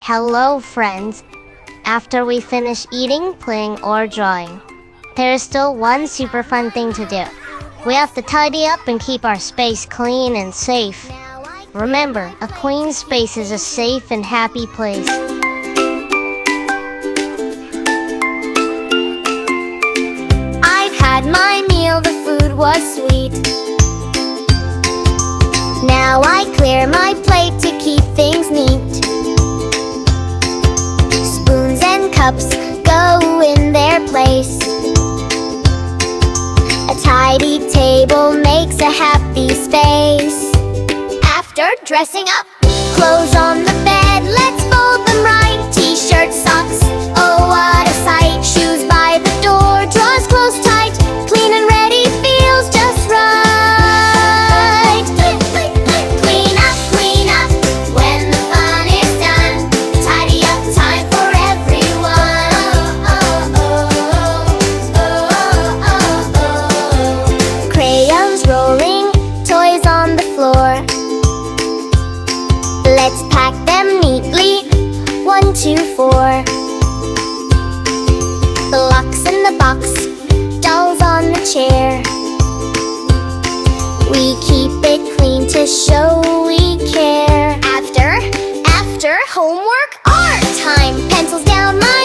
Hello, friends. After we finish eating, playing, or drawing, there is still one super fun thing to do. We have to tidy up and keep our space clean and safe. Remember, a clean space is a safe and happy place. I've had my meal, the food was sweet. Now I clear my plate to keep things neat. Spoons and cups go in their place. A tidy table makes a happy space. After dressing up, clothes on the bed, let's fold them right. T-shirts, socks, oh what a sight. Shoes by the door, drawers closed tight. Clean and ready feels just right. Clean up, when the fun is done. Tidy up, time for everyone. Crayons rolling, toys on the floor. Let's pack them neatly, 1, 2, 4. Blocks in the box, dolls on the chair. We keep it clean to show we care. After homework, art time. Pencils down my